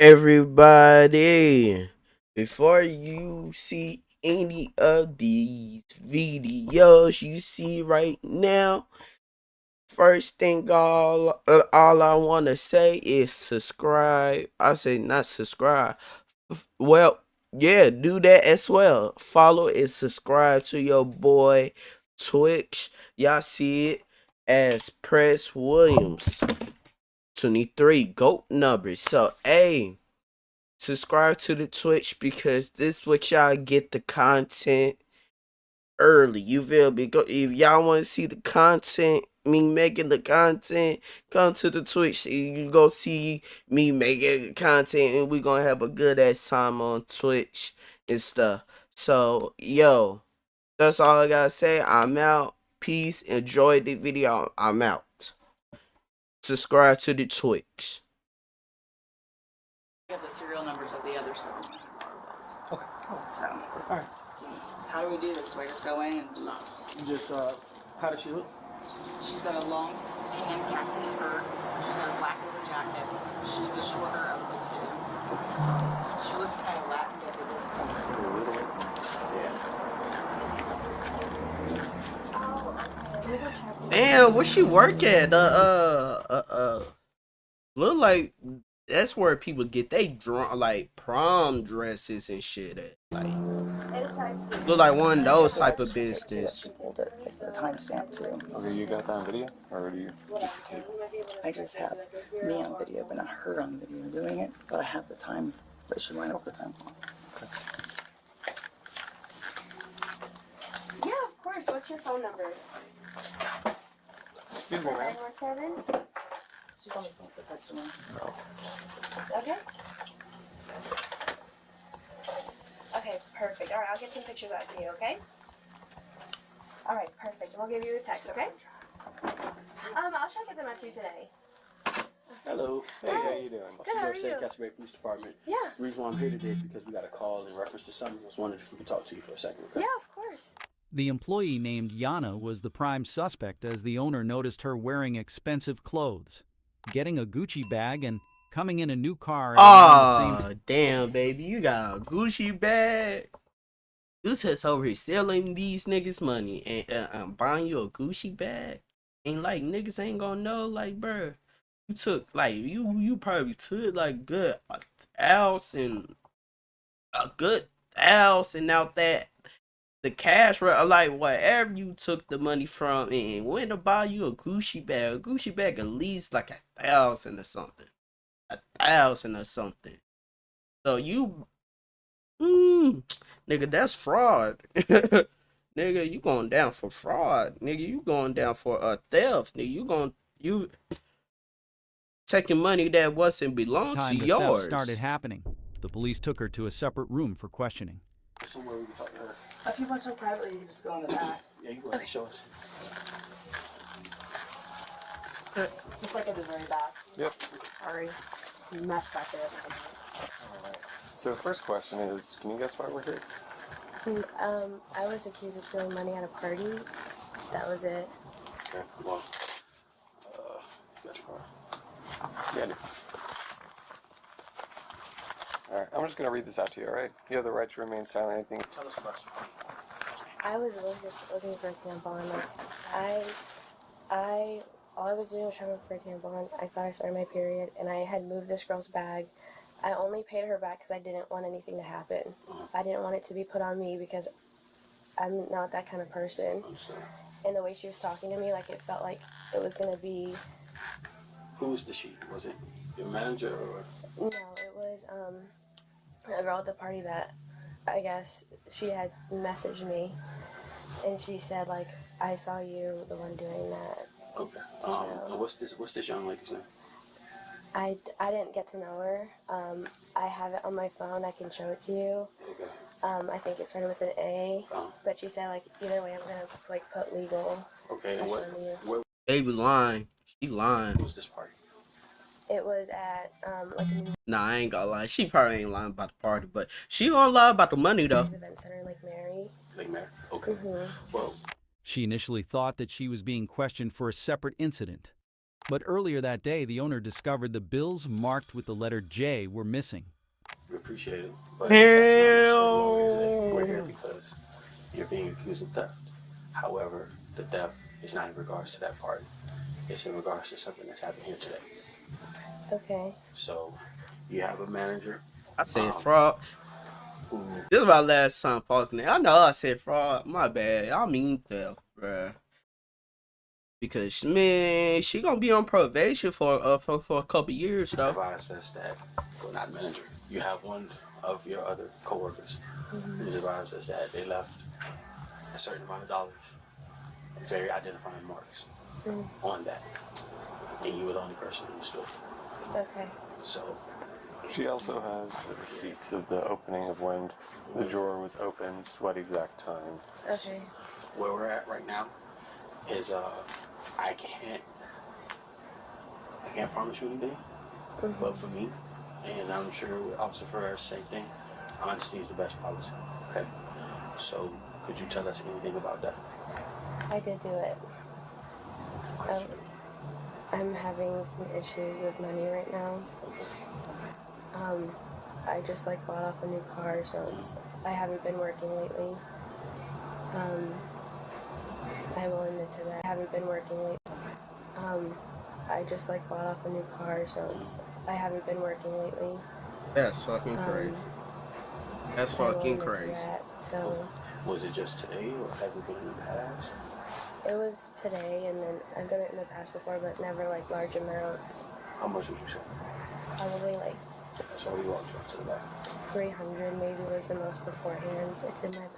Everybody, before you see any of these videos you see right now, first thing all I want to say is subscribe. I say not subscribe. Well, yeah, do that as well. Follow and subscribe to your boy Twitch. Y'all see it as Press Williams 23 GOAT numbers. So, hey, subscribe to the Twitch because this what y'all get the content early. You feel me? If y'all want to see the content, me making the content, come to the Twitch. You go see me making content, and we gonna have a good ass time on Twitch and stuff. So, yo, that's all I gotta say. I'm out. Peace. Enjoy the video. I'm out. Subscribe to the Twitch. We have the serial numbers of the other seven. Okay. So, All right. how do we do this? Do I just go in and Just, how does she look? she's got a long tan khaki skirt. She's got a black leather jacket. She's the shorter of the two. She looks kind of Latin. Damn, where she work at? Look like that's where people get they like prom dresses and shit at. Like, look like one of those type of business. She pulled it with the timestamp too. Okay, you got that on video, or do you just tape? I just have me on video, but not her on video doing it. But I have the time that she went over time for. Yeah, of course. What's your phone number? Excuse me, ma'am. 917? She's on the phone with the customer. Okay. Okay, perfect. All right, I'll get some pictures out to you, okay? All right, perfect. We'll give you a text, okay? I'll try to get them out to you today. Hello. Hey, Hi. how you doing? Good, how are you? Castleberry Police Department. Yeah. The reason why I'm here today is because we got a call in reference to something. I was wondering if we could talk to you for a second. Okay? Yeah, of course. The employee named Yana was the prime suspect as the owner noticed her wearing expensive clothes, getting a Gucci bag, and coming in a new car at around the same Oh, damn, baby, you got a Gucci bag. You just over here stealing these niggas' money and buying you a Gucci bag. Ain't like niggas ain't gonna know, like, bruh. You took like you probably took like a good thousand out that the cash like whatever you took the money from and went to buy you a Gucci bag. A Gucci bag at least like 1,000 or something. 1,000 or something. So you nigga, that's fraud. Nigga, you going down for fraud. Nigga, you going down for a theft. Nigga, you taking money that wasn't belong to time the yours. theft started happening. The police took her to a separate room for questioning. Somewhere we can talk to her. If you want to privately, you can just go in the back. Yeah, you go ahead and show us. Just like at the very back. Yep. Sorry. It's a mess back there. Alright. So first question is, can you guess why we're here? I was accused of stealing money at a party. That was it. Okay, well, got your car. Yeah, I do. Alright, I'm just gonna read this out to you, alright? You have the right to remain silent, anything. Tell us about your I was really just looking for a tampon. All I was doing was shopping for a tampon. I thought I started my period, and I had moved this girl's bag. I only paid her back because I didn't want anything to happen. I didn't want it to be put on me because I'm not that kind of person. And the way she was talking to me, like it felt like it was gonna be. Who was the she? Was it your manager or? No, it was a girl at the party that I guess she had messaged me, and she said like I saw you the one doing that. Okay. And what's this young lady's name? I didn't get to know her. I have it on my phone. I can show it to you. Okay. I think it started with an A, Oh. but she said like either way I'm gonna like put legal. Okay. And pressure on you. where Baby lying. She lying. was this party? It was at like a Nah, I ain't gonna lie. She probably ain't lying about the party, but she gonna lie about the money though. event center in Lake Mary. Lake Mary. Okay. Mm-hmm. Well, She initially thought that she was being questioned for a separate incident. But earlier that day, the owner discovered the bills marked with the letter J were missing. We appreciate it, but that's not necessarily why we're here. We're here Damn. because you're being accused of theft. However, the theft is not in regards to that party. It's in regards to something that's happened here today. Okay. So, you have a manager I said fraud. who This is my last time posting it. I know I said fraud. My bad. I mean theft, bruh. Because man, she gonna be on probation for a couple years though. advised us that, well, not manager, you have one of your other coworkers who's advised us that they left a certain amount of dollars, very identifying marks on that, and you were the only person in the store. Okay. So, She also has the receipts of the opening of when the drawer was opened, what exact time. Okay. where we're at right now is I can't promise you anything, but for me, and I'm sure Officer Ferrer, same thing, honesty is the best policy. Okay, so could you tell us anything about that? I did do it. I'm having some issues with money right now. I just like bought off a new car, so I haven't been working lately. I will admit to that. I haven't been working lately. I just like bought off a new car, so I haven't been working lately. That's fucking crazy. That's I will fucking admit to crazy. that. So Was it just today, or has it been in the past? it was today, and then I've done it in the past before, but never like large amounts. How much would you say? Probably like That's why we walked you up to the back. 300 maybe was the most beforehand. It's in my bag.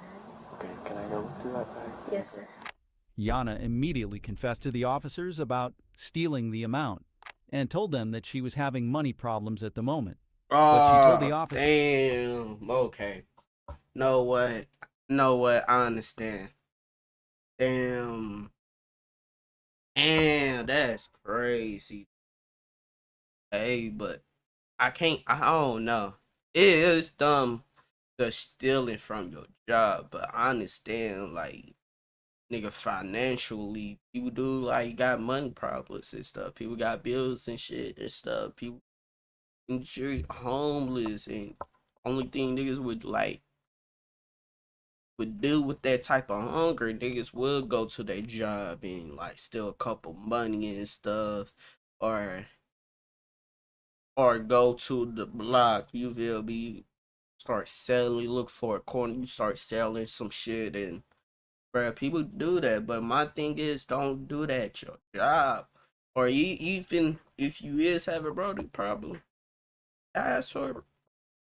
Okay, can I go through that bag? Yes, sir. Yana immediately confessed to the officers about stealing the amount and told them that she was having money problems at the moment. But she told the officer. Damn. Okay. Know what? I understand. Damn. Damn, that's crazy. Hey, but I don't know. It is dumb the stealing from your job, but I understand, like, nigga, financially, people do, like, got money problems and stuff. People got bills and shit and stuff. People injured, homeless, and only thing niggas would do with that type of hunger, niggas would go to their job and like steal a couple money and stuff, or go to the block. You feel me? Start selling. Look for a corner. You start selling some shit, and bruh, people do that. But my thing is, don't do that at your job, or even if you is having a brody problem, ask for.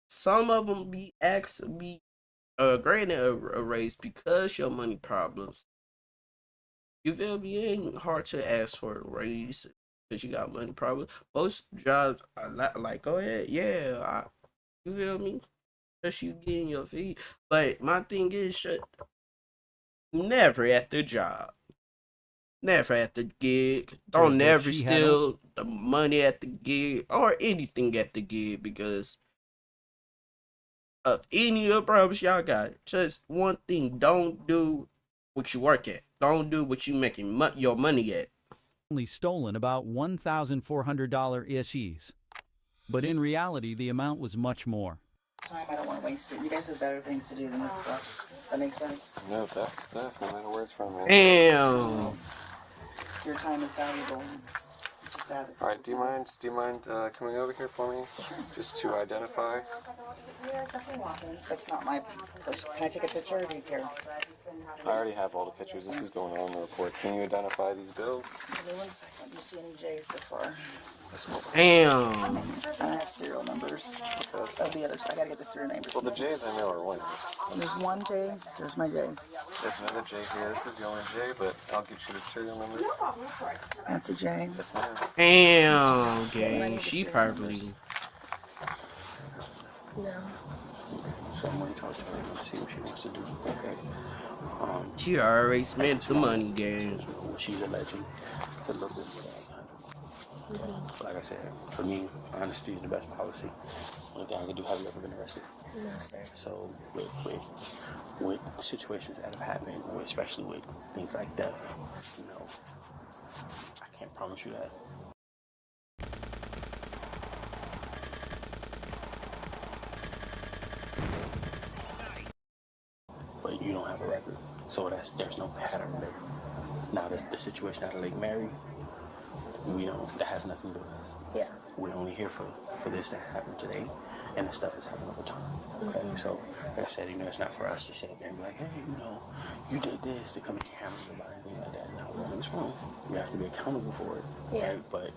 Some of them be granted a raise because your money problems. You feel me? It ain't hard to ask for a raise because you got money problems. Most jobs are like, go ahead, yeah, you feel me? Just you getting your feet. But my thing is, never at the job. Never at the gig. Don't never steal the money at the gig or anything at the gig because of any of the problems y'all got. Just one thing: don't do what you work at. Don't do what you making your money at. Only stolen about $1,400 issues. But in reality, the amount was much more. Time, I don't want to waste it. You guys have better things to do than this stuff. That makes sense? No, that's stuff, no matter where it's from. Man. Damn. Your time is valuable. It's just sad. All right, do you mind coming over here for me, just to identify? That's not my person. Can I take a picture or do you care? I already have all the pictures. This is going on in the report. Can you identify these bills? Give me 1 second. Do you see any J's so far? Damn. I have serial numbers of the others. I gotta get the serial numbers. Well, the J's I know are winners. There's one J. There's my J's. There's another J here. This is the only J, but I'll get you the serial number. That's a J. Yes, ma'am. Damn, gang. She probably. No. So I'm going to talk to her and see what she wants to do. Okay. She already spent the money, gang. She's alleging it's a little bit more than 100. But like I said, for me, honesty is the best policy. Only thing I can do, have you ever been arrested? No, sir. So with situations that have happened, especially with things like death, I can't promise you that. So there's no pattern there. Now the situation at Lake Mary, that has nothing to do with us. Yeah. We're only here for this to happen today, and the stuff is happening over time. Okay, so like I said, it's not for us to sit there and be like, hey, you did this to come in here and about anything like that. No, it's wrong. We have to be accountable for it. Yeah. Right? But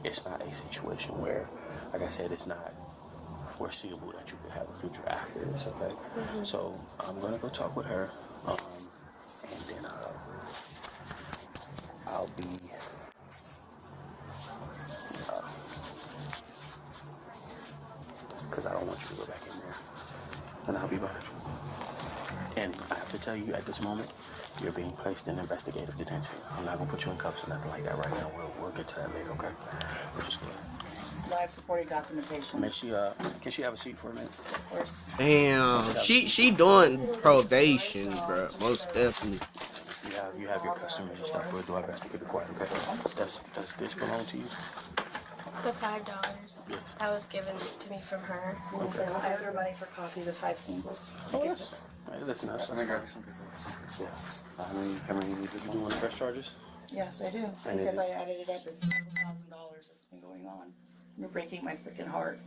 it's not a situation where, like I said, it's not foreseeable that you could have a future after this. Okay, so I'm gonna go talk with her, and then I'll be. Because I don't want you to go back in there. And I'll be behind you. And I have to tell you, at this moment, you're being placed in investigative detention. I'm not going to put you in cuffs or nothing like that right now. We'll get to that later, okay? We're just going to... Live supporting documentation. Can she have a seat for a minute? Of course. Damn, she doing probation, bro. Most definitely. You have your customers and stuff. We'll do our best to keep it quiet, okay? Does this belong to you? The $5 Yes. that was given to me from her. I have her money for coffee, the 5 singles. Oh, yes. Hey, listen, that's something. Yeah. How many did you do on the press charges? Yes, I do. And Because is I it- added it up. It's $7,000 that's been going on. You're breaking my freaking heart.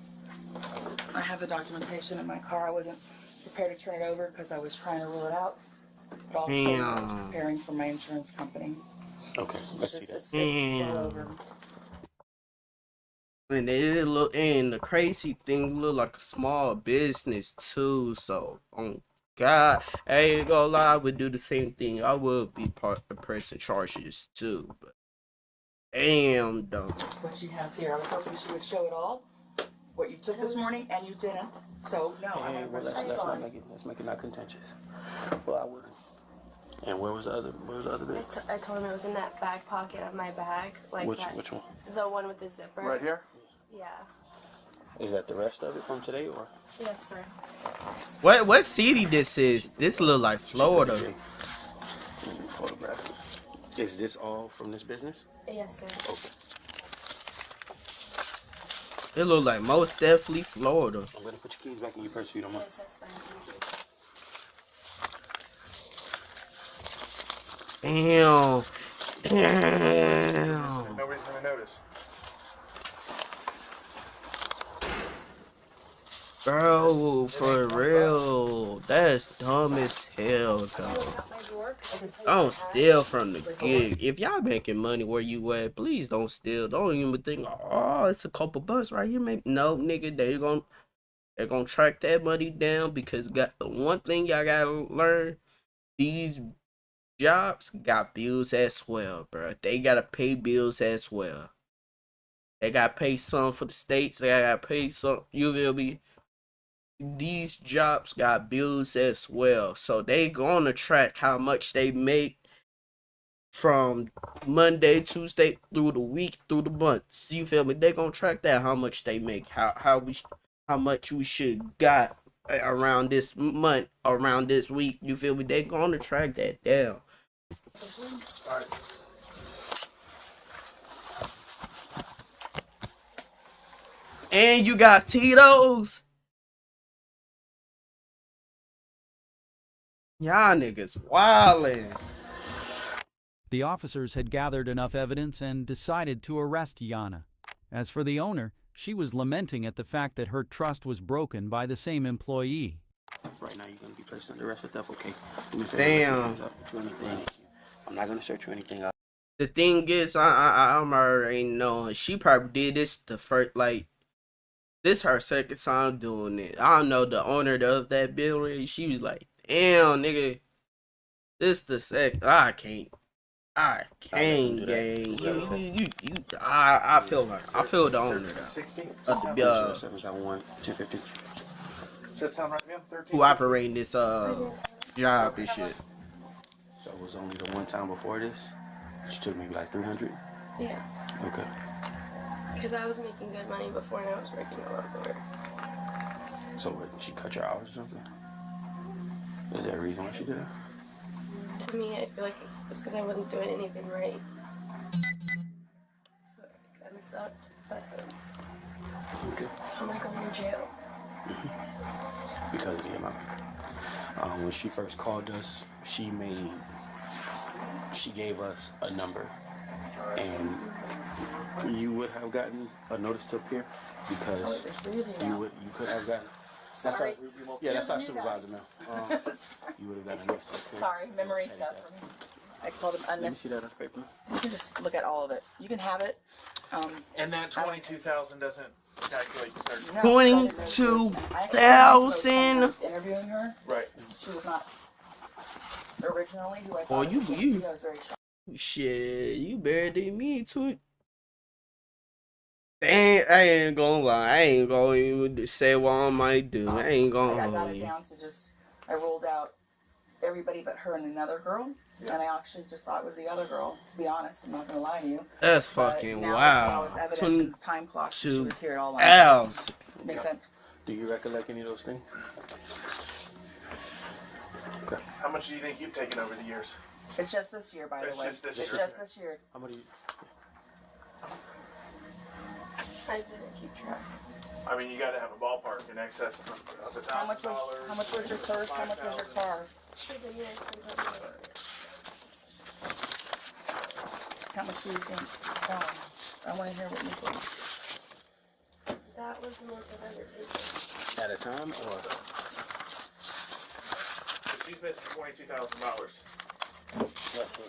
I have the documentation in my car. I wasn't prepared to turn it over because I was trying to rule it out. But all of a sudden I was Damn. preparing for my insurance company. Okay, let's see that. It's still over. And it look, and the crazy thing look like a small business too. So, God, I ain't gonna lie, I would do the same thing. I would be pressing charges too. But damn, dumb. What she has here. I was hoping she would show it all. What you took this morning, and you didn't. So, no, I'm Hey, going well, to press let's on. let's make it not contentious. Well, I wouldn't. And where was the other bit? I told him it was in that back pocket of my bag. Like Which that. one? The one with the zipper. Right here? Yeah. Is that the rest of it from today, or? Yes, sir. What city this is? This look like Florida. Let me photograph it. Is this all from this business? Yes, sir. Okay. It look like most definitely Florida. I'm gonna put your keys back in your purse if you don't mind. Yes, that's fine. Thank you. Damn. Damn. Nobody's gonna notice. Bro, for real. That's dumb as hell, though. Don't steal from the gig. If y'all making money where you at, please don't steal. Don't even think, oh, it's a couple bucks right here. Maybe no, nigga, they're gonna track that money down because one thing y'all gotta learn, these jobs got bills as well, bro. They gotta pay bills as well. They gotta pay some for the states. They gotta pay some. You feel me? These jobs got bills as well, so they gonna track how much they make from Monday, Tuesday through the week, through the months. You feel me? They gonna track that how much they make, how much we should got around this month, around this week. You feel me? They gonna track that down. And you got Tito's. Y'all niggas wildin'. The officers had gathered enough evidence and decided to arrest Yana. As for the owner, she was lamenting at the fact that her trust was broken by the same employee. Right now, you're gonna be placed under arrest for theft. Okay. Do me a favor, Damn. I'm not gonna search you anything up. The thing is, I'm already knowing she probably did this the first, like, this her second time doing it. I don't know, the owner of that building, she was like, damn, nigga, this the second. I can't, do that. gang. I feel her. I feel the owner though. 16? Of the 7.1, 1050. Does that sound right, man? 13? who operating this job and shit. So it was only the one time before this? She took maybe like 300? Yeah. Okay. Because I was making good money before and I was working a lot more. So what, she cut your hours or something? Is there a reason why she did it? To me, I feel like it's because I wasn't doing anything right. So it kind of sucked. But, Okay. so I'm going to go to jail. Because of the amount. When she first called us, she gave us a number, and you would have gotten a notice to appear because you could have gotten. That's our, that's our supervisor, man. You would have gotten a notice to appear. Sorry, memory stuff for me. I called him Let me unnecessary. see that on paper. You can just look at all of it. You can have it. And that 22,000 doesn't calculate the 30. No, 22,000. Interviewing her. Right. She was not originally who I thought. Oh, she was. you. I was very shocked. Shit, you better than me too. I ain't gonna lie. I ain't gonna even say what I might do. I ain't I gonna got lie. it down to just, I rolled out everybody but her and another girl. And I actually just thought it was the other girl, to be honest. I'm not going to lie to you. That's But fucking now wow. That was evidence in the time clock. She was here all night. 22,000. Makes sense. Do you recollect any of those things? Okay. How much do you think you've taken over the years? It's just this year, by the It's way. just this It's year. just this year. How many? I didn't keep track. I mean, you got to have a ballpark in excess of How much $1,000. was your purse? How much was your car? For the year, How much do you think? Tell me. I want to hear what you think. that was the most I've ever taken. At a time, or? So she's missing $22,000. Let's see.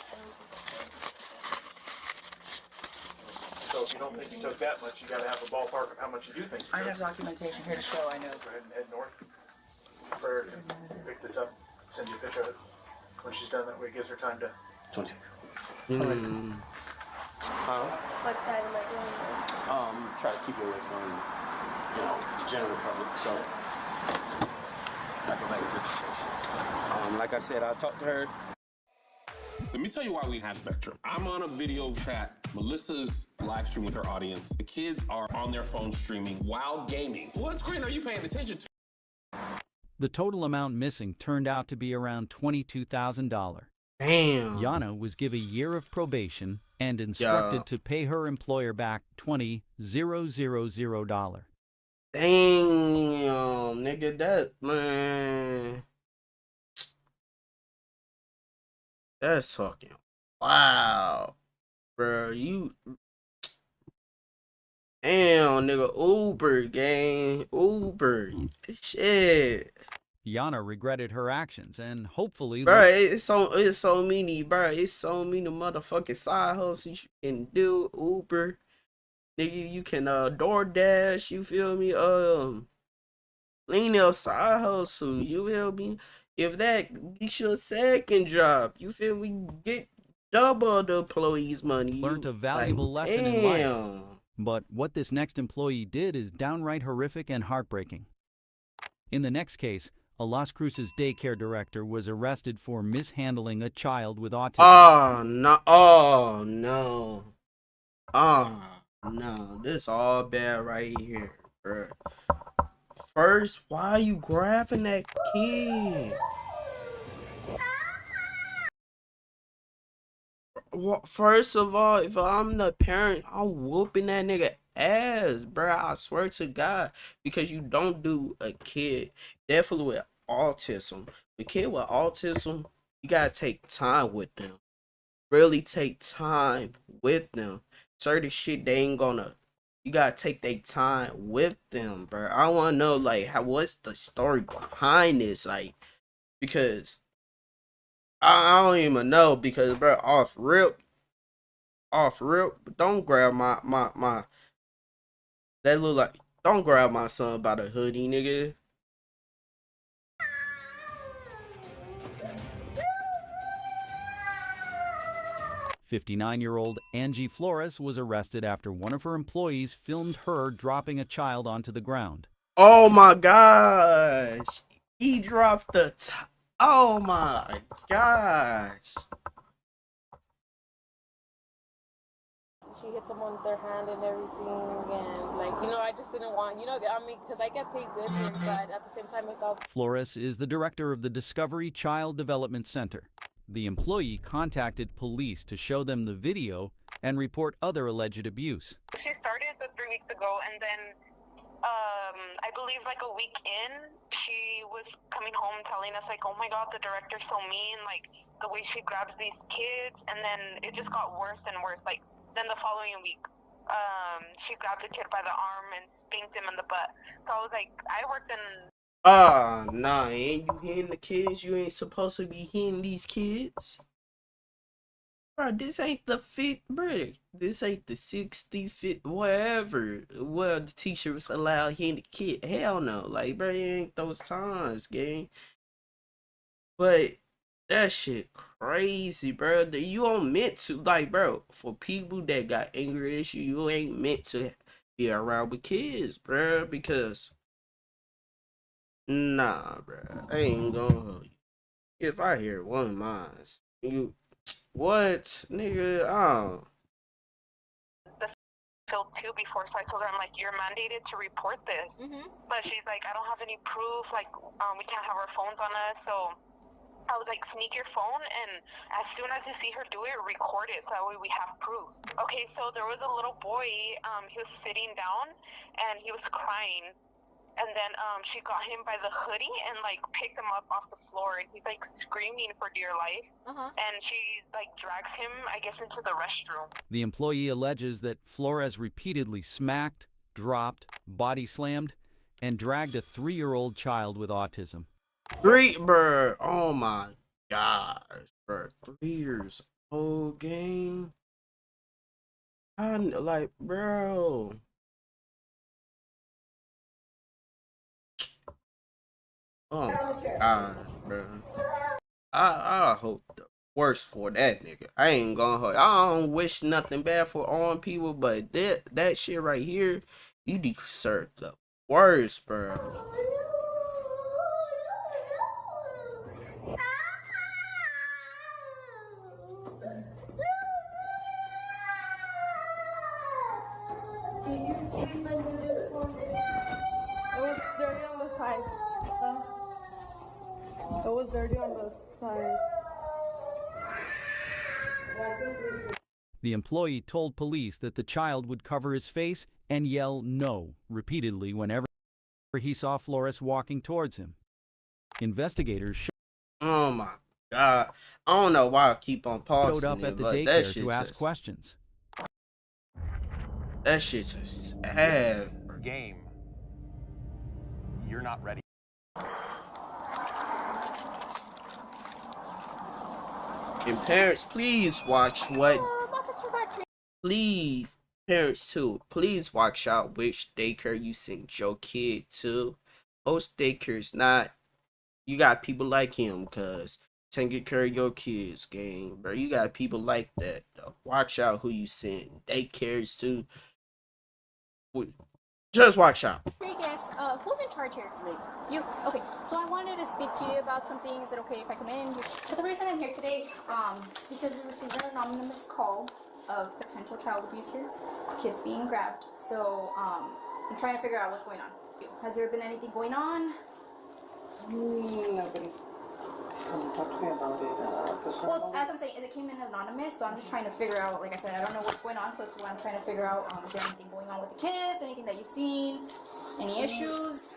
So if you don't think you took that much, you got to have a ballpark of how much you do think you I took. have documentation here to show I know. Go ahead and head north. Prayer can pick this up, send you a picture of it when she's done. That way it gives her time to. 26. What side am I going on? Try to keep it away from, the general public. So I go back to the situation. Like I said, I talked to her. Let me tell you why we have Spectrum. I'm on a video chat. Melissa's live streaming with her audience. The kids are on their phone streaming while gaming. What screen are you paying attention to? The total amount missing turned out to be around $22,000. Damn. Yana was given a year of probation and instructed to pay her employer back $20,000. Damn, nigga, that man. That's fucking wow, bro. You damn, nigga. Uber gang, Uber, shit, Yana regretted her actions and hopefully bro. It's so many, bro. It's so many motherfucking side hustles you can do. Uber, nigga, you can DoorDash. You feel me? Lean up side hustle. You feel me? If that gets your second job, you feel me? Get double the employees' money. learned a valuable lesson in life. But what this next employee did is downright horrific and heartbreaking. In the next case, a Las Cruces daycare director was arrested for mishandling a child with autism. Oh no! Oh no! Oh no! This all bad right here, bro. First, why are you grabbing that kid? Well, first of all, if I'm the parent, I'm whooping that nigga ass, bro. I swear to God, because you don't do a kid, definitely with autism. The kid with autism, you gotta take time with them. Really take time with them. Certain shit they ain't gonna. You gotta take their time with them, bro. I wanna know like what's the story behind this, like, because I don't even know, because bro, off rip, don't grab my that look like, don't grab my son by the hoodie, nigga. '59-year-old Angie Flores was arrested after one of her employees filmed her dropping a child onto the ground. Oh my gosh, he dropped the oh my gosh. She hit someone with their hand and everything, and I just didn't want, because I get paid good here, but at the same time, if I was... Flores is the director of the Discovery Child Development Center. The employee contacted police to show them the video and report other alleged abuse. She started 3 weeks ago, and then I believe like a week in, she was coming home telling us like, oh my God, the director's so mean, like the way she grabs these kids. And then it just got worse and worse. Like then the following week, she grabbed the kid by the arm and spanked him in the butt. So I was like, I worked in... Nah, ain't you hitting the kids? You ain't supposed to be hitting these kids. Bro, this ain't the fifth, bro. This ain't the 65th, whatever. Well, the teacher was allowed hitting the kid. Hell no. Like, bro, it ain't those times, gang. But that shit crazy, bro. You ain't meant to, like, bro, for people that got anger issue, you ain't meant to be around with kids, bro, because nah, bro, I ain't gonna hold you. If I hear one of mine, you, what, nigga, the field too before, so I told her, I'm like, you're mandated to report this. But she's like, I don't have any proof, like, we can't have our phones on us, so I was like, sneak your phone, and as soon as you see her do it, record it, so that way we have proof. Okay, so there was a little boy, he was sitting down, and he was crying, and then she got him by the hoodie and like picked him up off the floor, and he's like screaming for dear life. And she like drags him, I guess, into the restroom. The employee alleges that Flores repeatedly smacked, dropped, body slammed, and dragged a 3-year-old child with autism. Bro, oh my gosh, bro, 3 years old, game. I like, bro. Oh my god, bro. I hope the worst for that nigga. I ain't gonna hold. I don't wish nothing bad for all people, but that shit right here, you deserve the worst, bro. It was dirty on the side. The employee told police that the child would cover his face and yell no repeatedly whenever he saw Flores walking towards him. Investigators Oh my god. I don't know why I keep on pausing showed up it, at the but that daycare shit to ask just, questions. that shit's just sad. Game. You're not ready. And parents, please watch what. Please, parents too. Please watch out which daycare you send your kid to. Most daycares not. You got people like him, cuz taking care of your kids, gang, bro. You got people like that. Though. Watch out who you send. Daycares too. Just watch out. Vegas, who's in charge here? Me. You? Okay, so I wanted to speak to you about something. Is it okay if I come in? So the reason I'm here today, is because we received an anonymous call of potential child abuse here. Kids being grabbed. So, I'm trying to figure out what's going on. Has there been anything going on? Nobody's come and talk to me about it. Well, as I'm saying, it came in anonymous, so I'm just trying to figure out, like I said, I don't know what's going on, so that's what I'm trying to figure out. Is there anything going on with the kids? Anything that you've seen? Any issues?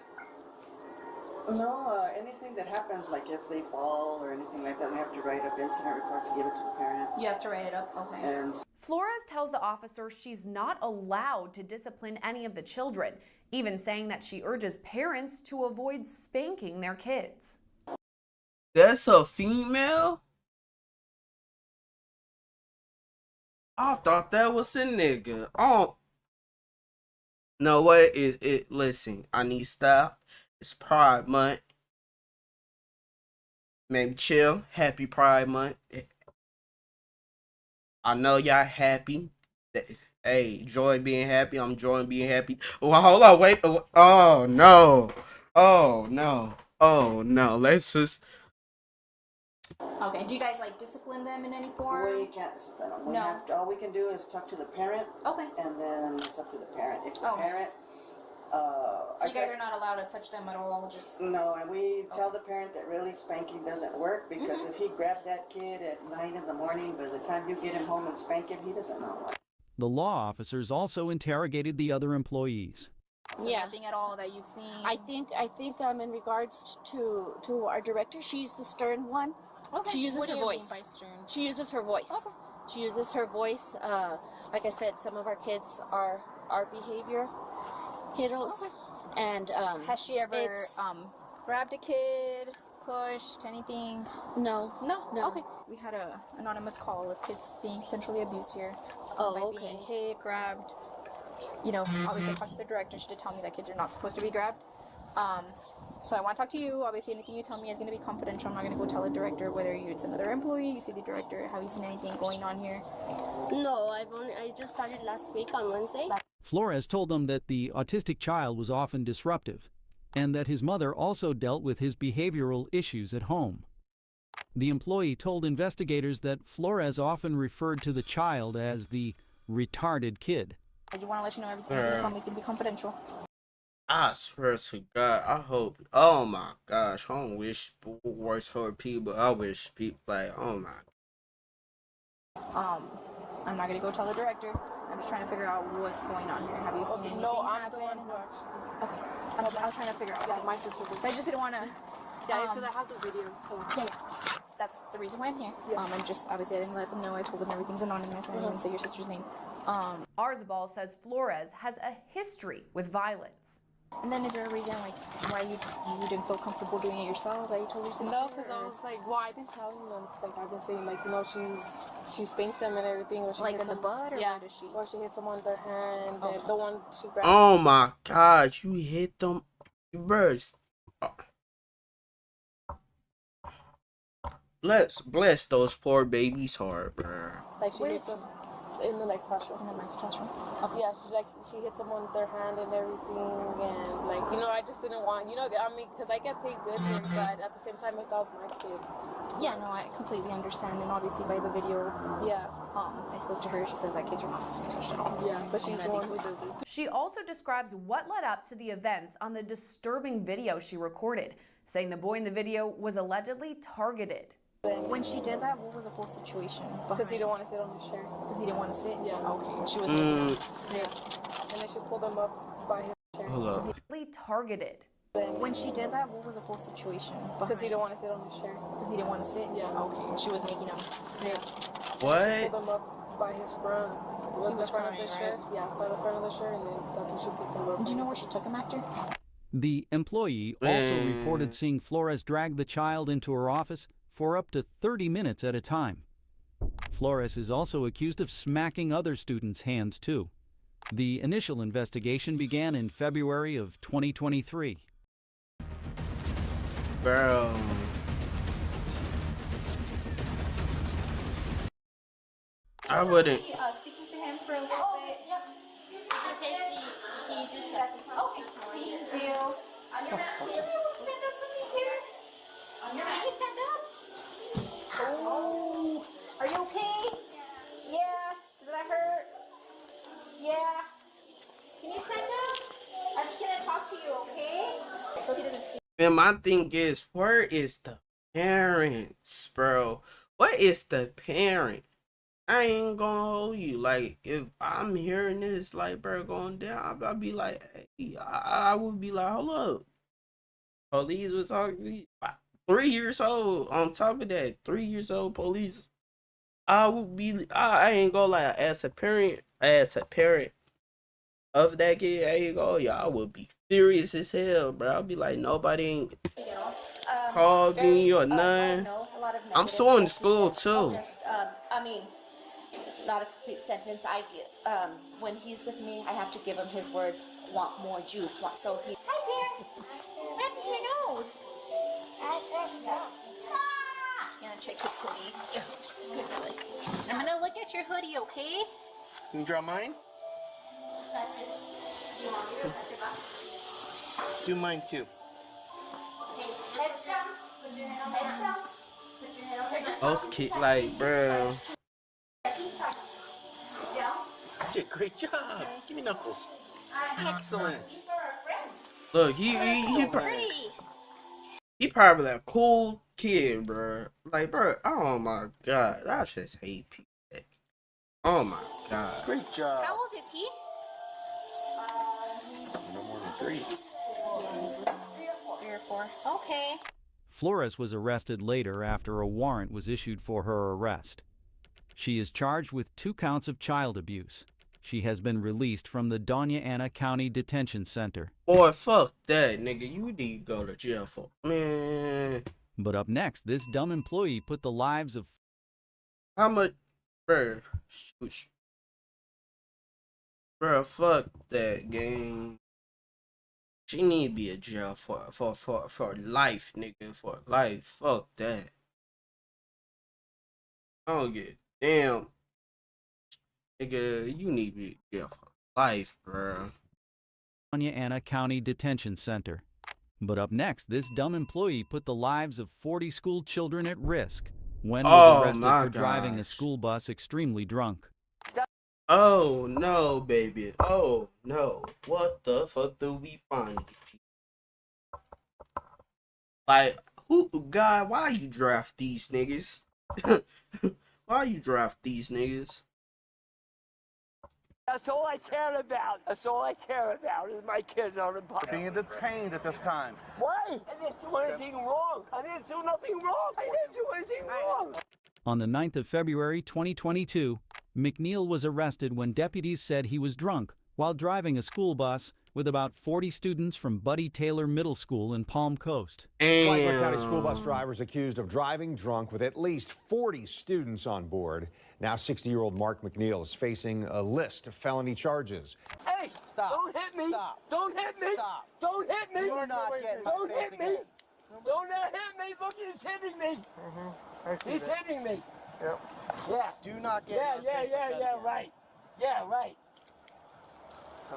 No, anything that happens, like if they fall or anything like that, we have to write up incident reports to give it to the parent. You have to write it up? Okay. And Flores tells the officer she's not allowed to discipline any of the children, even saying that she urges parents to avoid spanking their kids. That's a female? I thought that was a nigga. Oh. No, what? Listen, I need to stop. It's Pride Month. Maybe chill. Happy Pride Month. I know y'all happy. Hey, Joy being happy. I'm enjoying being happy. Oh, hold on. Wait. Oh, no. Oh, no. Oh, no. Let's just... Okay, do you guys like discipline them in any form? we can't discipline them. We No. have to, all we can do is talk to the parent. Okay. And then it's up to the parent. If the Oh. parent, So you guys are not allowed to touch them at all, just... No, and we tell the parent that really spanking doesn't work because if he grabbed that kid at 9 in the morning, by the time you get him home and spank him, he doesn't know. The law officers also interrogated the other employees. So nothing at all that you've seen. I think in regards to our director, she's the stern one. Okay. She uses What her do you voice. mean by stern? She uses her voice. Okay. She uses her voice. Like I said, some of our kids are behavior kiddos, and has she ever grabbed a kid, pushed anything? No. Okay. We had a anonymous call of kids being potentially abused here. Oh, by okay. being kicked, grabbed. You know, obviously I talked to the director. She did tell me that kids are not supposed to be grabbed. So I want to talk to you. Obviously, anything you tell me is going to be confidential. I'm not going to go tell the director whether it's another employee. You see the director. Have you seen anything going on here? No, I just started last week on Wednesday. Flores told them that the autistic child was often disruptive, and that his mother also dealt with his behavioral issues at home. The employee told investigators that Flores often referred to the child as the retarded kid. I just want to let you know everything you told me is going to be confidential. I swear to God, I hope. Oh my gosh, I don't wish worse for people. I wish people like, oh my. I'm not going to go tell the director. I'm just trying to figure out what's going on here. Have you seen anything happen? Okay. I'm trying to figure out. Yeah, my sister did. So I just didn't want to. Yeah, it's because I have the video. So Yeah. That's the reason why I'm here. Yeah. I'm just obviously I didn't let them know. I told them everything's anonymous. I didn't even say your sister's name. Arzabal says Flores has a history with violence. And then is there a reason like why you didn't feel comfortable doing it yourself? That you told your sister? No, because I was like, well, I've been telling them, like I've been saying, like, you know, she spanks them and everything. Or she Like hits in the them, butt, or yeah, where does she? or she hits them on their hand. And the one she grabbed. Oh my God, you hit them, burst. Bless those poor babies' heart, bro. Like she hits them in the next classroom. In the next classroom. Okay. Yeah, she hits them on their hand and everything, and like, you know, I just didn't want, you know, I mean, because I get paid good here, but at the same time, if that was my kid. Yeah, no, I completely understand, and obviously by the video, Yeah. I spoke to her. She says that kids are not supposed to be touched at all. Yeah, but she's the one who does it. She also describes what led up to the events on the disturbing video she recorded, saying the boy in the video was allegedly targeted. When she did that, what was the whole situation? Because he didn't want to sit on his chair. Because he didn't want to sit? Yeah. Okay, and she was making him sit. And then she pulled him up by his chair. Hold up. Targeted. When she did that, what was the whole situation? Because he didn't want to sit on his chair. Because he didn't want to sit? Yeah. Okay, and she was making him sit. What? Pulled him up by his front. He was front crying, of the shirt. right? Yeah, by the front of the shirt, and then that's when she picked him up. Do you know where she took him after? The employee also reported seeing Flores drag the child into her office for up to 30 minutes at a time. Flores is also accused of smacking other students' hands too. The initial investigation began in February of 2023. Bro. I wouldn't. Speaking to him for a little bit. Yep. He just has his okay. Thank you. On your back, please. Stand up for me here. On your back. Can you stand up? Oh. Are you okay? Yeah. Did that hurt? Yeah. Can you stand up? I'm just gonna talk to you, okay? So he doesn't speak. And my thing is, where is the parents, bro? What is the parent? I ain't gonna hold you. Like, if I'm hearing this, like, bro, going down, I'll be like, hey, I would be like, hold up. Police was talking to you. 3 years old. On top of that, 3 years old police. I would be, I ain't gonna lie, as a parent of that kid, I ain't gonna, y'all would be furious as hell, bro. I'll be like, nobody ain't called me or nothing. I'm suing the school too. I mean, not a complete sentence. When he's with me, I have to give him his words. Want more juice? So he. Hi, Bear. What happened to your nose? Just gonna check his hoodie. I'm gonna look at your hoodie, okay? Can you draw mine? Do mine too. Heads down. Put your head on heads down. Put your head on there. Just Those kids, like, bro. He's fine. Down. You did a great job. Give me knuckles. Excellent. These are our friends. Look, Pretty. he probably a cool kid, bro. Like, bro, oh my God, I just hate people. Oh my God. Great job. How old is he? Three or four. Okay. Flores was arrested later after a warrant was issued for her arrest. She is charged with 2 counts of child abuse. She has been released from the Doña Ana County Detention Center. Boy, fuck that, nigga. You need to go to jail for, man. But up next, this dumb employee put the lives of... How much, bruh? Bruh, fuck that game. She need to be in jail for life, nigga. For life. Fuck that. I don't get damn. Nigga, you need to be in jail for life, bruh. Doña Ana County Detention Center. But up next, this dumb employee put the lives of 40 school children at risk when was arrested for driving a school bus extremely drunk. Oh no, baby. Oh no. What the fuck do we find these people? Like, God, why you draft these niggas? Why you draft these niggas? That's all I care about. That's all I care about is my kids are in power. Being detained at this time. Why? I didn't do anything wrong. I didn't do nothing wrong. I didn't do anything wrong. On the 9th of February 2022, McNeil was arrested when deputies said he was drunk while driving a school bus with about 40 students from Buddy Taylor Middle School in Palm Coast. Flagler County school bus drivers accused of driving drunk with at least 40 students on board. Now 60-year-old Mark McNeil is facing a list of felony charges. Hey, stop. Don't hit me. Stop. Don't hit me. Stop. Don't hit me. You're not getting my Don't hit me. Again. Don't hit me. Look, he's hitting me. He's hitting me. Yep. Yeah. Do not get Yeah, right. Yeah, right.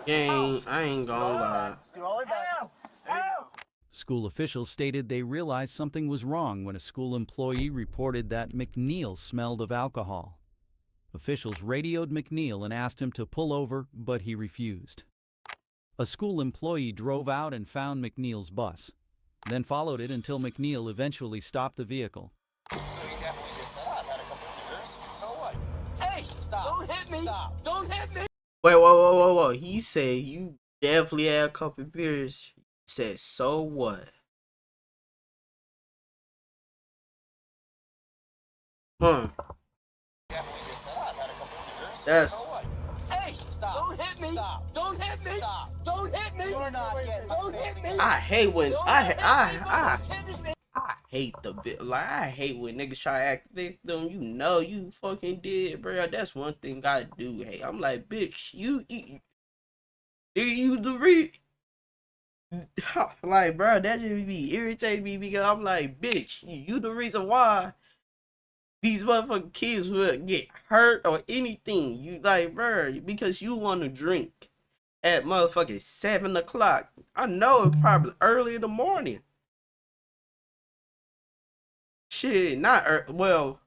I ain't gonna lie. Scoot all the way back. Ow! School officials stated they realized something was wrong when a school employee reported that McNeil smelled of alcohol. Officials radioed McNeil and asked him to pull over, but he refused. A school employee drove out and found McNeil's bus, then followed it until McNeil eventually stopped the vehicle. So you definitely just said, I've had a couple of beers. So what? Hey, stop. Don't hit me. Stop. Don't hit me. Wait, whoa. He said you definitely had a couple of beers. He said, so what? Huh. That's... So what? Hey, stop. Don't hit me. Stop. Don't hit me. Stop. Don't hit me. You're not getting Don't hit me. I hate when I hate the bit. Like, I hate when niggas try to act victim. You know you fucking did, bro. That's one thing I do hate. I'm like, bitch, you the like, bro, that just be irritating me because I'm like, bitch, you the reason why these motherfucking kids would get hurt or anything. You like, bro, because you want to drink at motherfucking 7 o'clock. I know it's probably early in the morning. Shit, well,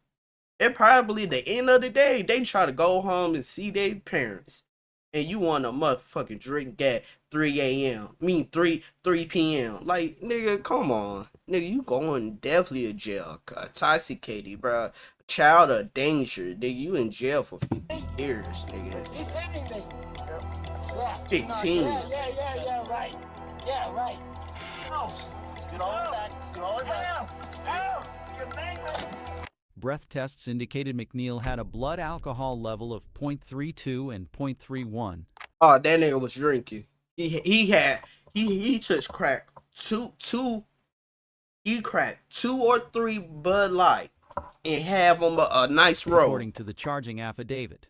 it probably the end of the day. They try to go home and see their parents. And you want to motherfucking drink at 3 a.m. I mean 3 p.m. Like, nigga, come on. Nigga, you going definitely to jail. Intoxicated, bro. Child of danger. Nigga, you in jail for 50 years, nigga. He's hitting me. Yeah. 15. Yeah, right. Yeah, right. Ow. Scoot all the way back. Scoot all the way back. Ow. You made me. Breath tests indicated McNeil had a blood alcohol level of 0.32 and 0.31. Oh, that nigga was drinking. He touched crack he cracked 2 or 3 Bud Light and have them a nice roll. According to the charging affidavit.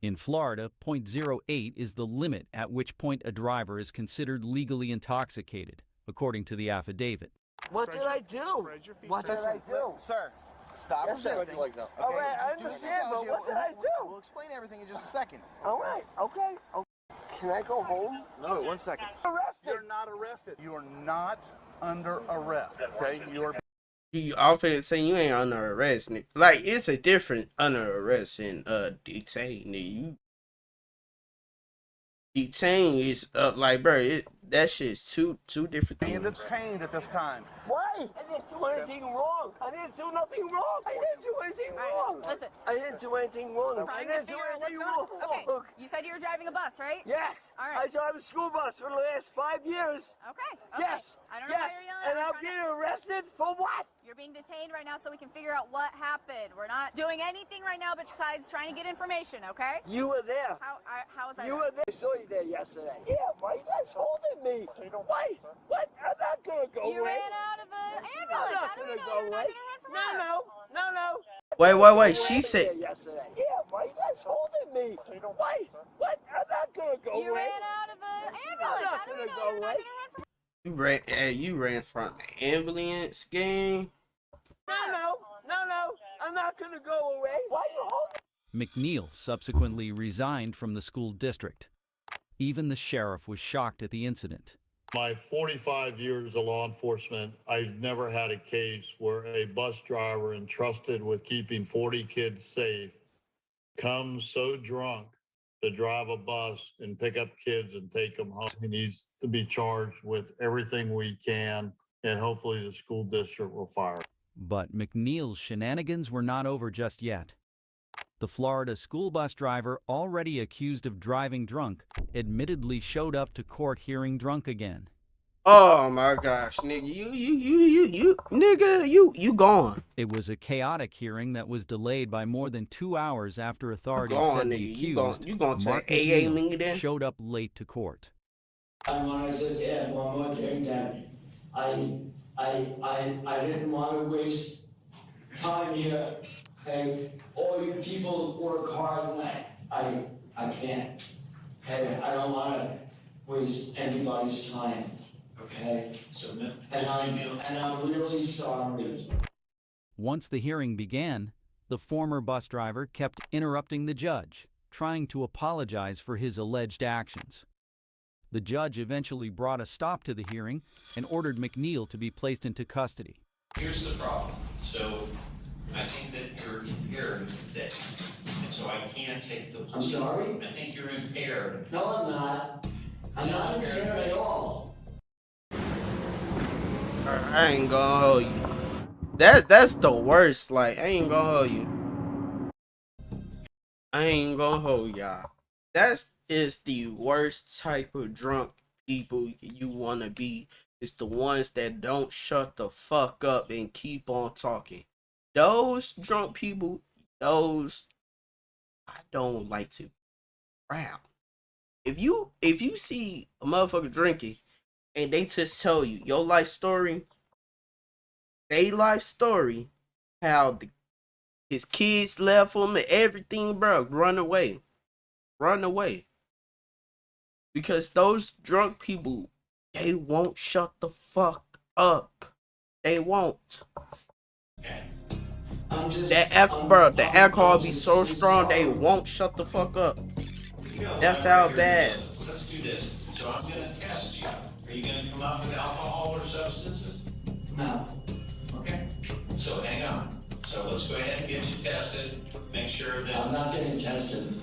In Florida, 0.08 is the limit at which point a driver is considered legally intoxicated, according to the affidavit. What did I do? What did I do? Sir, stop resisting. Okay, all right, I understand, but what did I do? We'll explain everything in just a second. All right, okay. Can I go home? No, 1 second. Arrested. You're not arrested. You are not under arrest, okay? You are... You often saying you ain't under arrest, nigga. Like, it's a different under arrest and detained, nigga. Detain is like, bro. That shit's two different Being things. detained at this time. Why? I didn't do anything wrong. I didn't do nothing wrong. I didn't do anything wrong. Listen. I didn't do anything wrong. I didn't do anything wrong. Okay, you said you were driving a bus, right? Yes. All I right. drive a school bus for the last 5 years. Okay. Yes. I don't know why Yes. you're yelling. And I'm I'm trying getting arrested for what? You're being detained right now so we can figure out what happened. We're not doing anything right now besides trying to get information, okay? You were there. How was I You there? were there. I saw you there yesterday. Yeah, why you guys holding me? Why? What? I'm not gonna go You away. ran out of the ambulance. I'm not How do we gonna know go you're away. not gonna run from No. Wait. She You said. were there yesterday. Yeah, why you guys holding me? Why? What? I'm not gonna go You away. ran out of the ambulance. I'm not How do we gonna know go you're away. not gonna run from You ran from the ambulance gang. No. I'm not gonna go away. Why you holding McNeil subsequently resigned from the school district. Even the sheriff was shocked at the incident. My 45 years of law enforcement, I've never had a case where a bus driver entrusted with keeping 40 kids safe comes so drunk to drive a bus and pick up kids and take them home. He needs to be charged with everything we can, and hopefully the school district will fire him. But McNeil's shenanigans were not over just yet. The Florida school bus driver, already accused of driving drunk, admittedly showed up to court hearing drunk again. Oh my gosh, nigga, you gone. It was a chaotic hearing that was delayed by more than 2 hours after authorities Gone, said nigga. the accused, You gonna Mark take AA McNeil, meeting? showed up late to court. I want to just add one more thing that I didn't want to waste time here. Okay, all you people work hard, and I can't. Okay, I don't want to waste anybody's time. Okay, so and I'm really sorry. Once the hearing began, the former bus driver kept interrupting the judge, trying to apologize for his alleged actions. The judge eventually brought a stop to the hearing and ordered McNeil to be placed into custody. Here's the problem. So I think that you're impaired today. And so I can't take the plea. I'm sorry? I think you're impaired. No, I'm not. I'm not impaired at all. I ain't gonna hold you. That's the worst. Like, I ain't gonna hold you. I ain't gonna hold y'all. That is the worst type of drunk people you wanna be. It's the ones that don't shut the fuck up and keep on talking. Those drunk people, those I don't like to be around. If you see a motherfucker drinking and they just tell you your life story, how his kids left him and everything, bro, run away. Because those drunk people, they won't shut the fuck up. They won't. The alcohol be so strong, they won't shut the fuck up. That's how bad. Let's do this. So I'm going to test you. Are you going to come up with alcohol or substances? No. Okay. So hang on. So let's go ahead and get you tested. Make sure that... I'm not getting tested.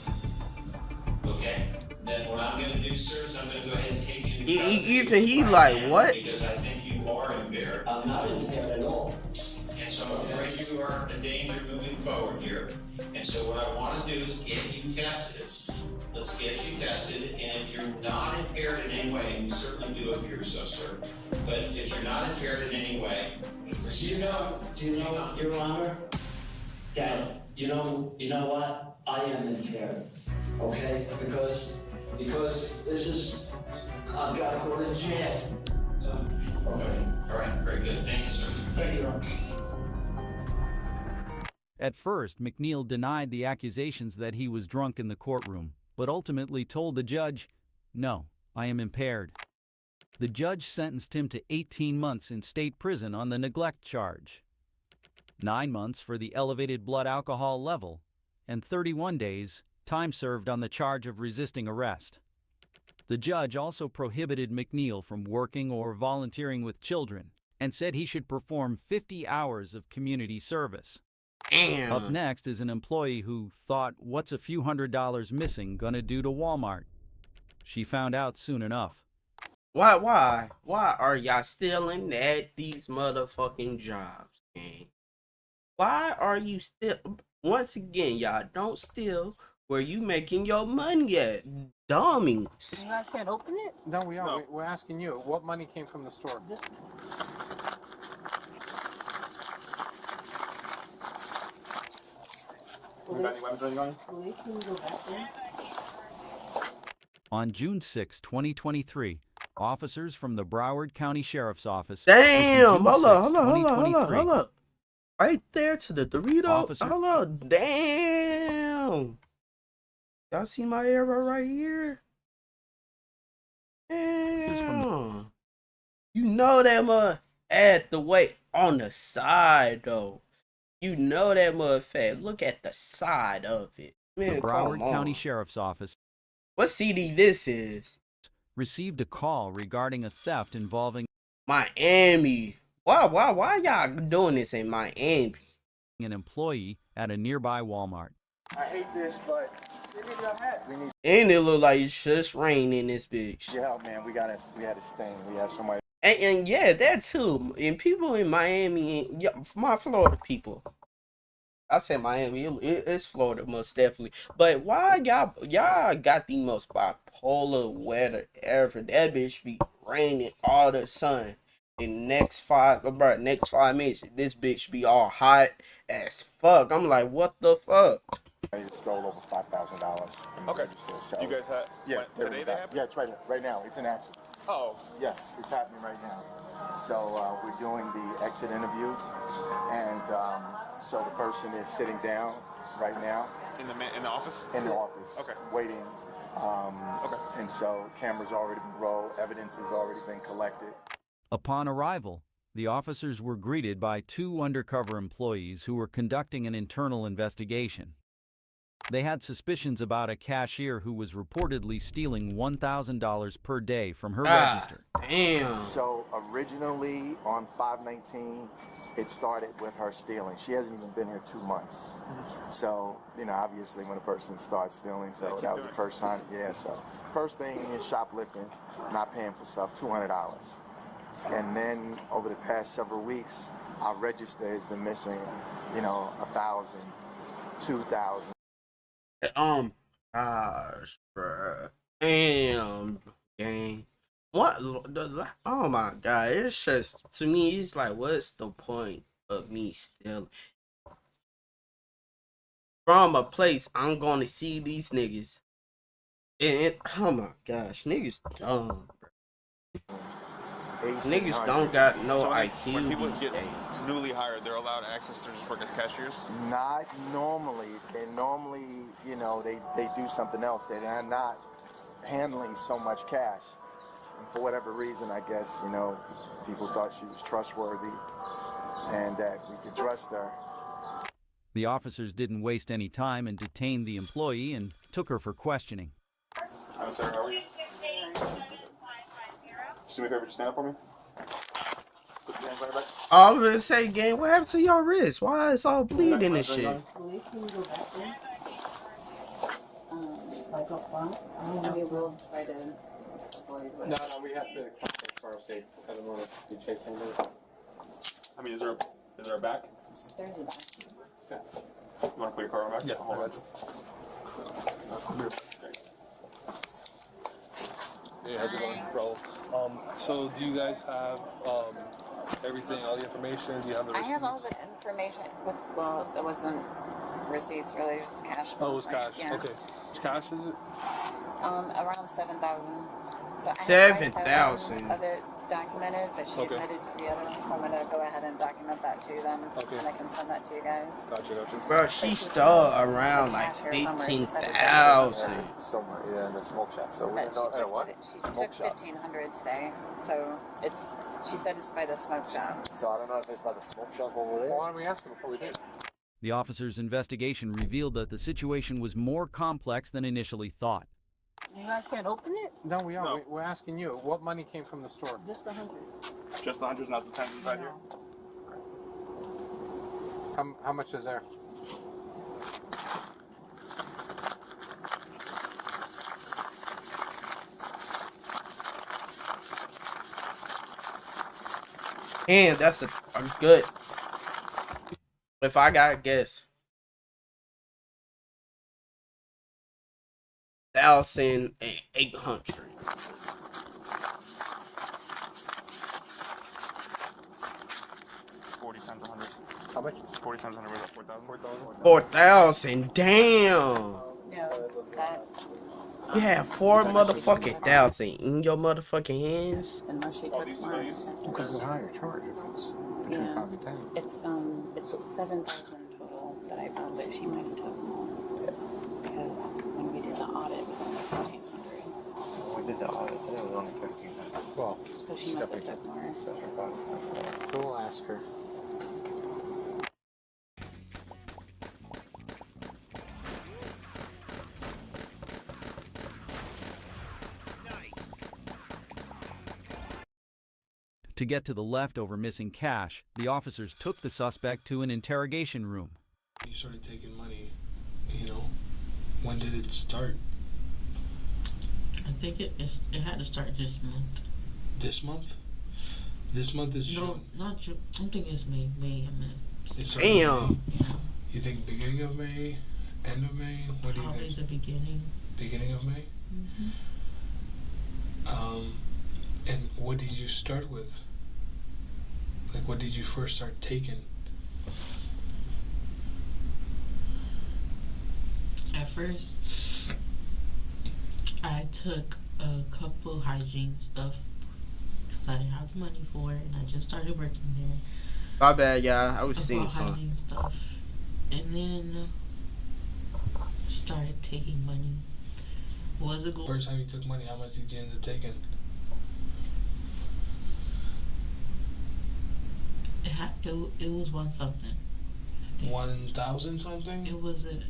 Okay. Then what I'm going to do, sir, is I'm going to go ahead and take you to custody Even he right like, now, what? Because I think you are impaired. I'm not impaired at all. And so I'm afraid you are a danger moving forward here. And so what I want to do is get you tested. Let's get you tested, and if you're not impaired in any way, and you certainly do appear so, sir, but if you're not impaired in any way, Do you know, Your Honor, that you know what? I am impaired. Okay? Because this is I've got to go to jail. So, okay. All right, very good. Thank you, sir. Thank you, Your Honor. At first, McNeil denied the accusations that he was drunk in the courtroom, but ultimately told the judge, "No, I am impaired." The judge sentenced him to 18 months in state prison on the neglect charge, 9 months for the elevated blood alcohol level, and 31 days time served on the charge of resisting arrest. The judge also prohibited McNeil from working or volunteering with children and said he should perform 50 hours of community service. Damn. Up next is an employee who thought, what's a few $100s missing gonna do to Walmart? She found out soon enough. Why are y'all stealing at these motherfucking jobs, man? Why are you still? Once again, y'all don't steal where you making your money at, dummies. You guys can't open it? No, we are. No. We're asking you, what money came from the store? On June 6, 2023, officers from the Broward County Sheriff's Office. Damn! Hold up. Right there to the Dorito. Hold up. Damn. Y'all see my arrow right here? Damn. You know that mother at the weight on the side though. You know that motherfucker. Look at the side of it. Man, the Broward County Sheriff's Office. What CD this is? Received a call regarding a theft involving Miami. Why y'all doing this in Miami? An employee at a nearby Walmart. I hate this, but we need. And it look like it's just rain in this bitch. Yeah, man, we had a stain. We have somebody. And yeah, that too. And people in Miami, yeah, my Florida people. I said Miami, it's Florida most definitely. But why y'all got the most bipolar weather ever? That bitch be raining all the sun. In next 5 minutes, this bitch be all hot as fuck. I'm like, what the fuck? They stole over $5,000. Okay. You guys had? Yeah. Today they happened? Yeah, it's right now. It's in action. Oh. Yeah, it's happening right now. So we're doing the exit interview, and so the person is sitting down right now. In the office? In the office. Okay. Waiting. Okay. And so cameras already been rolled. Evidence has already been collected. Upon arrival, the officers were greeted by 2 undercover employees who were conducting an internal investigation. They had suspicions about a cashier who was reportedly stealing $1,000 per day from her register. Damn. So originally on 5/19, it started with her stealing. She hasn't even been here 2 months. So, obviously when a person starts stealing, so that was the first time. Yeah, so first thing is shoplifting, not paying for stuff, $200. And then over the past several weeks, our register has been missing, 1,000, 2,000. Gosh, bruh. Damn, gang. What? Oh my God. It's just, to me, it's like, what's the point of me stealing? From a place I'm going to see these niggas. And, oh my gosh, niggas dumb, bro. Niggas don't got no IQ. When people get newly hired, they're allowed access to just work as cashiers? Not normally. They normally, they do something else. They're not handling so much cash. And for whatever reason, I guess, people thought she was trustworthy and that we could trust her. The officers didn't waste any time and detained the employee and took her for questioning. I'm sorry, how are you? Just do me a favor, just stand up for me. Put your hands on your back. I was gonna say, gang, what happened to your wrist? Why it's all bleeding and shit? Police, can you go back there? Like up front? I mean, we'll try to avoid what. No, we have to contact fire safe. I don't want to be chasing them. I mean, is there a back? There's a back. Okay. You want to put your car on back? Yeah, hold on. Hey, how's it going, bro? So do you guys have everything, all the information? Do you have the receipts? I have all the information. It wasn't receipts, really, just cash. Oh, it was cash. Yeah. Okay. Which cash is it? Around 7,000. So I have 7,000 of it documented, but she admitted to the other one, so I'm gonna go ahead and document that to them, and I can send that to you guys. Gotcha. Bro, she stole around like 15,000. Somewhere, yeah, in the smoke shop. So we But don't know what? she took 1,500 today, so she said it's by the smoke shop. So I don't know if it's by the smoke shop over there. Why don't we ask them before we do? The officers' investigation revealed that the situation was more complex than initially thought. You guys can't open it? No, we are. No. We're asking you, what money came from the store? Just 100. Just the hundreds, not the tens right here? How much is there? And that's a good. If I gotta guess, 1,800. 40 times 100. How much? 40 times 100 was 4,000. 4,000. Damn. No, that. You have 4 motherfucking thousand in your motherfucking hands. Unless she took more. Because it's a higher charge if it's between 5 and 10. It's 7,000 total, but I found that she might have took more. Because when we did the audit, it was only 1,500. When we did the audit today, it was only 1,500. Well, So she must have took more. So we'll ask her. To get to the leftover missing cash, the officers took the suspect to an interrogation room. You started taking money, you know, when did it start? I think it had to start this month. This month? This month is June. No, not June. I think it's May. I mean. It started in Damn. May. You think beginning of May? End of May? What do you Probably think? the beginning. Beginning of May? Mm-hmm. And what did you start with? Like, what did you first start taking? At first, I took a couple hygiene stuff because I didn't have the money for it, and I just started working there. My bad, y'all. I was seeing hygiene something. stuff, and then started taking money. Was it First time you took money, how much did you end up taking? It was one something. 1,000 something? Was it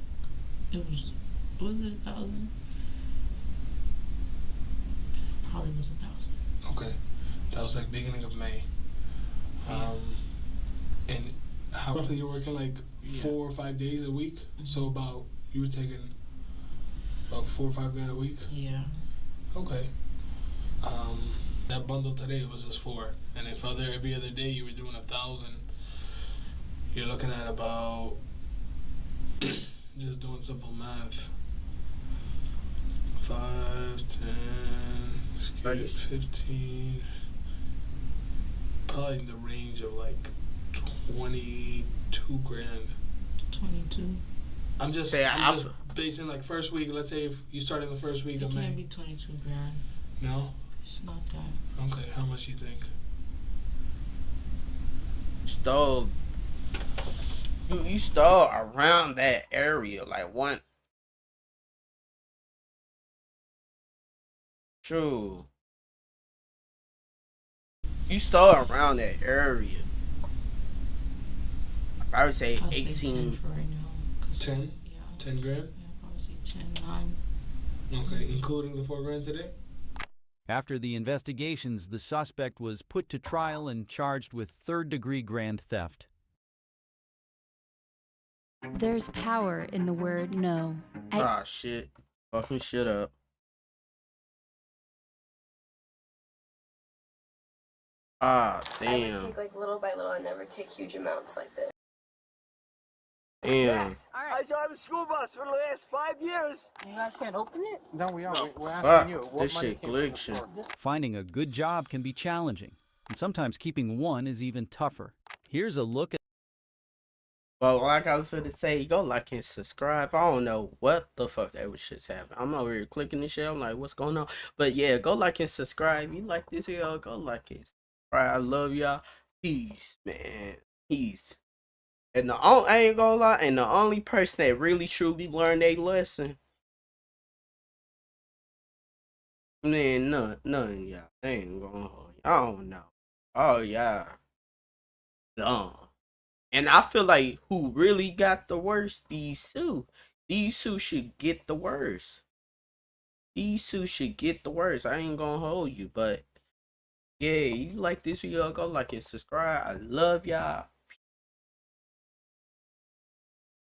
1,000? Probably was 1,000. Okay, that was like beginning of May. And how roughly you're working like 4 or 5 days a week? So about you were taking about 4 or 5 grand a week? Yeah. Okay. That bundle today was just 4, and if every other day you were doing 1,000, you're looking at about just doing simple math. 5, 10, 15, probably in the range of like 22 grand. 22. I'm just basing like first week. Let's say if you start in the first week of May. It can't be 22 grand. No? It's not that. Okay, how much you think? Stole. You stole around that area, like one. True. You stole around that area. I would say 18. 10? Yeah. 10 grand? Yeah, probably say 10, 9. Okay, including the 4 grand today? After the investigations, the suspect was put to trial and charged with third-degree grand theft. There's power in the word no. Ah, shit. Fucking shit up. Ah, I damn. would take like little by little. I never take huge amounts like this. Damn. I drive a school bus for the last 5 years. You guys can't open it? No, we are. We're Fuck, asking you. What this money shit came from the glitching. store? Finding a good job can be challenging, and sometimes keeping one is even tougher. Here's a look at. Well, like I was going to say, go like and subscribe. I don't know what the fuck that was just happening. I'm over here clicking this shit. I'm like, what's going on? But yeah, go like and subscribe. You like this video, go like it. Alright, I love y'all. Peace, man. Peace. And I ain't gonna lie, and the only person that really truly learned a lesson, man, none y'all. They ain't gonna hold. I don't know. Oh yeah. Dumb. And I feel like who really got the worst? These two. These two should get the worst. These two should get the worst. I ain't gonna hold you, but yeah, you like this video, go like and subscribe. I love y'all.